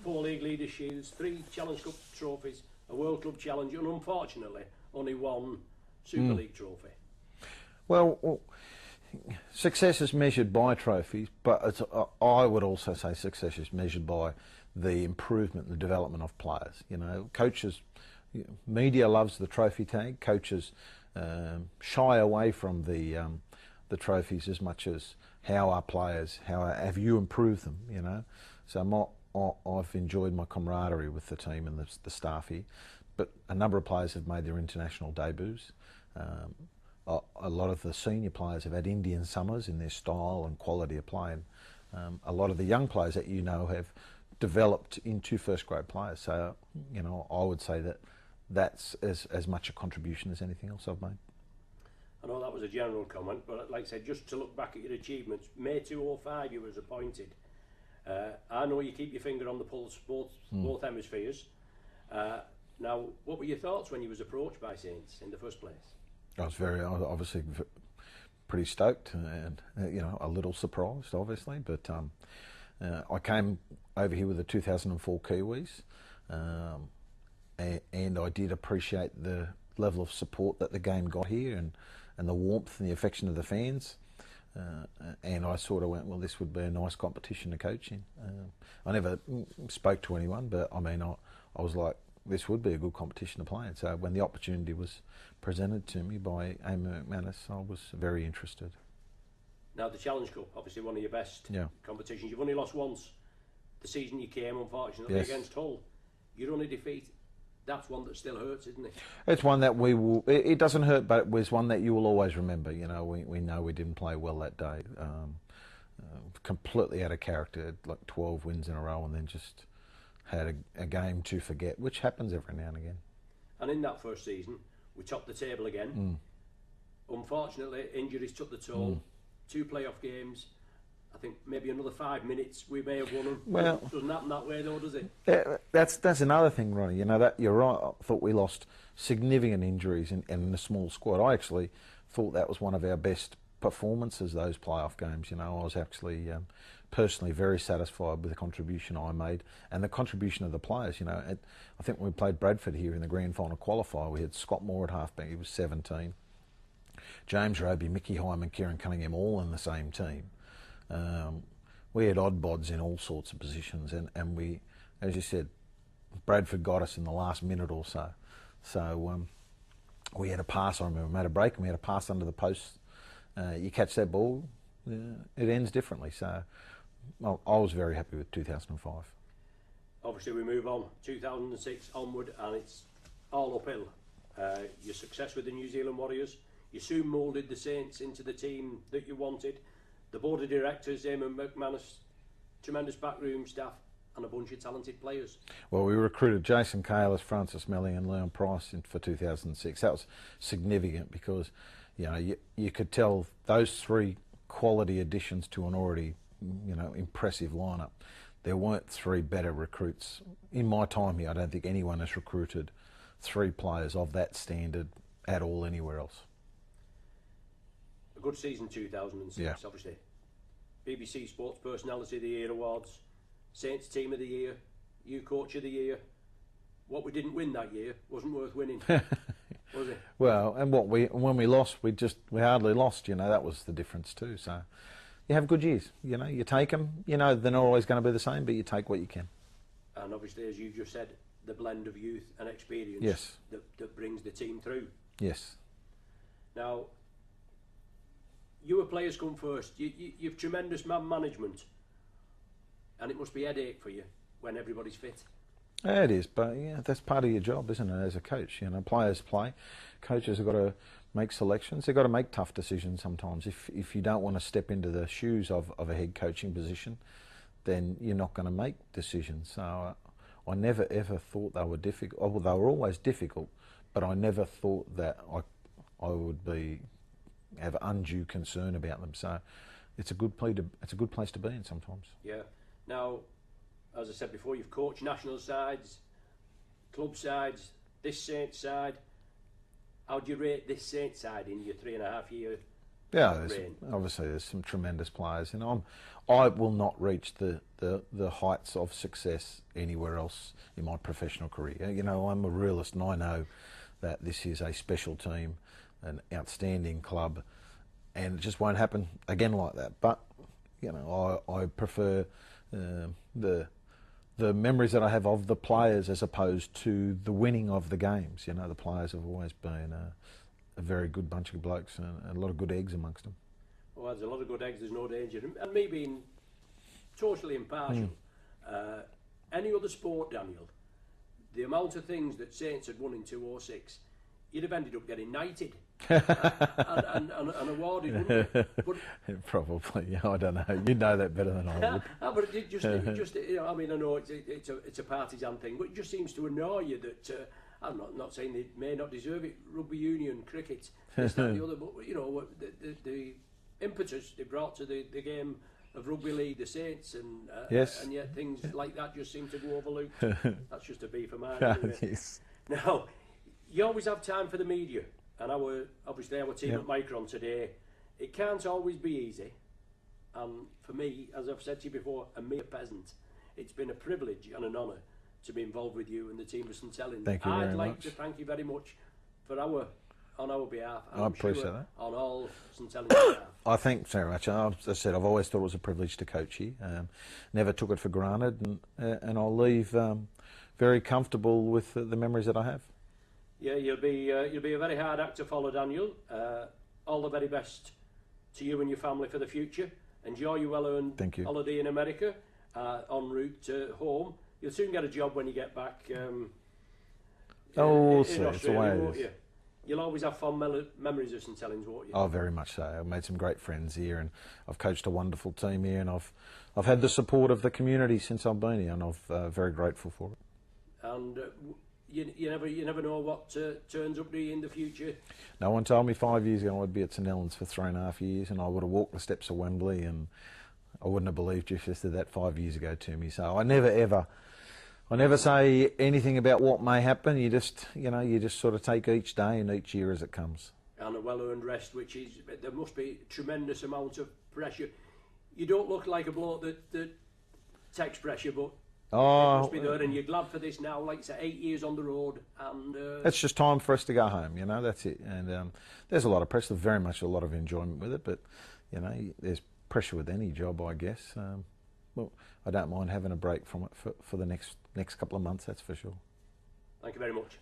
4 League Leaders' Shields, 3 Challenge Cup trophies, a World Club Challenge, and unfortunately only 1 Super League trophy. Well, success is measured by trophies, but I would also say success is measured by the improvement and the development of players. You know, coaches, media loves the trophy tag. Coaches shy away from the trophies as much as how are players, how have you improved them, you know. So I've enjoyed my camaraderie with the team and the staff here, but a number of players have made their international debuts. A lot of the senior players have had Indian summers in their style and quality of play, and a lot of the young players that you know have developed into first-grade players. So, you know, I would say that that's as much a contribution as anything else I've made. I know that was a general comment, but like I said, just to look back at your achievements, May 2005 you was appointed. I know you keep your finger on the pulse, both hemispheres. Now, what were your thoughts when you was approached by Saints in the first place? I was obviously pretty stoked and you know, a little surprised, obviously, but I came over here with the 2004 Kiwis, and I did appreciate the level of support that the game got here, and the warmth and the affection of the fans. And I sort of went, well, this would be a nice competition to coach in. I never spoke to anyone, but I mean, I was like, this would be a good competition to play in. So when the opportunity was presented to me by Amy McManus, I was very interested. Now, the Challenge Cup, obviously one of your best competitions. You've only lost once the season you came, unfortunately, against Hull. Your only defeat, that's one that still hurts, isn't it? It's one that we will, it doesn't hurt, but it was one that you will always remember. You know, we know we didn't play well that day. Completely out of character, like 12 wins in a row, and then just had a game to forget, which happens every now and again. And in that first season, we topped the table again. Unfortunately, injuries took the toll. 2 playoff games. I think maybe another 5 minutes we may have won them. Well, it doesn't happen that way, though, does it? That's another thing, Ronnie. You know, that you're right. I thought we lost significant injuries in a small squad. I actually thought that was one of our best performances, those playoff games. You know, I was actually personally very satisfied with the contribution I made and the contribution of the players. You know, I think when we played Bradford here in the grand final qualifier, we had Scott Moore at halfback. He was 17. James Roby, Mickey Hyman, Kieran Cunningham, all in the same team. We had odd bods in all sorts of positions, and we, as you said, Bradford got us in the last minute or so. So we had a pass, I remember, we made a break and we had a pass under the post. You catch that ball, it ends differently. So I was very happy with 2005. Obviously we move on, 2006 onward, and it's all uphill. Your success with the New Zealand Warriors, you soon moulded the Saints into the team that you wanted. The board of directors, Eamon McManus, tremendous backroom staff, and a bunch of talented players. Well, we recruited Jason Kalis, Francis Melling and Leon Price for 2006. That was significant because, you know, you could tell those 3 quality additions to an already, you know, impressive lineup. There weren't 3 better recruits. In my time here, I don't think anyone has recruited 3 players of that standard at all anywhere else. A good season 2006, obviously. BBC Sports Personality of the Year awards, Saints Team of the Year, you Coach of the Year. What we didn't win that year wasn't worth winning, was it? Well, and when we lost, we hardly lost. You know, that was the difference too. So you have good years. You know, you take them. You know, they're not always going to be the same, but you take what you can. And obviously, as you just said, the blend of youth and experience that brings the team through. Yes. Now, your players come first. You've tremendous man management, and it must be a headache for you when everybody's fit. Yeah, it is, but yeah, that's part of your job, isn't it, as a coach? You know, players play, coaches have got to make selections. They've got to make tough decisions sometimes. If you don't want to step into the shoes of a head coaching position, then you're not going to make decisions. So I never ever thought they were difficult. Well, they were always difficult, but I never thought that I would have undue concern about them. So it's a good place to be in sometimes. Yeah. Now, as I said before, you've coached national sides, club sides, this Saints side. How do you rate this Saints side in your 3.5 year Yeah, reign. obviously there's some tremendous players, and I will not reach the heights of success anywhere else in my professional career. You know, I'm a realist, and I know that this is a special team, an outstanding club, and it just won't happen again like that. But you know, I prefer the memories that I have of the players as opposed to the winning of the games. You know, the players have always been a very good bunch of blokes and a lot of good eggs amongst them. Well, there's a lot of good eggs, there's no danger. And me being totally impartial, any other sport, Daniel, the amount of things that Saints had won in 2006, you'd have ended up getting knighted and awarded, wouldn't you? But Probably, yeah, I don't know. You know that better than I would. but it just, you know, I mean, I know it's a partisan thing, but it just seems to annoy you that I'm not saying they may not deserve it. Rugby union, cricket, this, that, the other, but you know the impetus they brought to the game of rugby league, the Saints, and Yes. and yet things like that just seem to go overlooked. That's just a beef of mine. Anyway. Yes. Now, you always have time for the media, and obviously our team Yep. at Micron today, it can't always be easy. And for me, as I've said to you before, a mere peasant, it's been a privilege and an honour to be involved with you and the team of St.Helens. Thank you very I'd like much. to thank you very much on our behalf. And I I'm appreciate sure that. on all St.Helens' behalf. I thank very much. As I said, I've always thought it was a privilege to coach here. Never took it for granted, and I'll leave very comfortable with the memories that I have. Yeah, you'll be a very hard act to follow, Daniel. All the very best to you and your family for the future. Enjoy your well-earned Thank you. holiday in America, en route to home. You'll soon get a job when you get back. In It's Australia, the way it won't is. you? You'll always have fond memories of St. Helens, won't you? Oh, very much so. I've made some great friends here, and I've coached a wonderful team here, and I've had the support of the community since I've been here, and I'm very grateful for it. And you never know what turns up to you in the future. No one told me 5 years ago I'd be at St. Helens for 3.5 years, and I would have walked the steps of Wembley, and I wouldn't have believed you if you said that 5 years ago to me. So I never say anything about what may happen. You just sort of take each day and each year as it comes. And a well-earned rest, which is, there must be a tremendous amount of pressure. You don't look like a bloke that takes pressure, but it must be there, and you're glad for this now, like I say, 8 years on the road, and it's just time for us to go home, that's it. And there's a lot of pressure, very much a lot of enjoyment with it, but there's pressure with any job, I guess. Well, I don't mind having a break from it for the next couple of months, that's for sure. Thank you very much.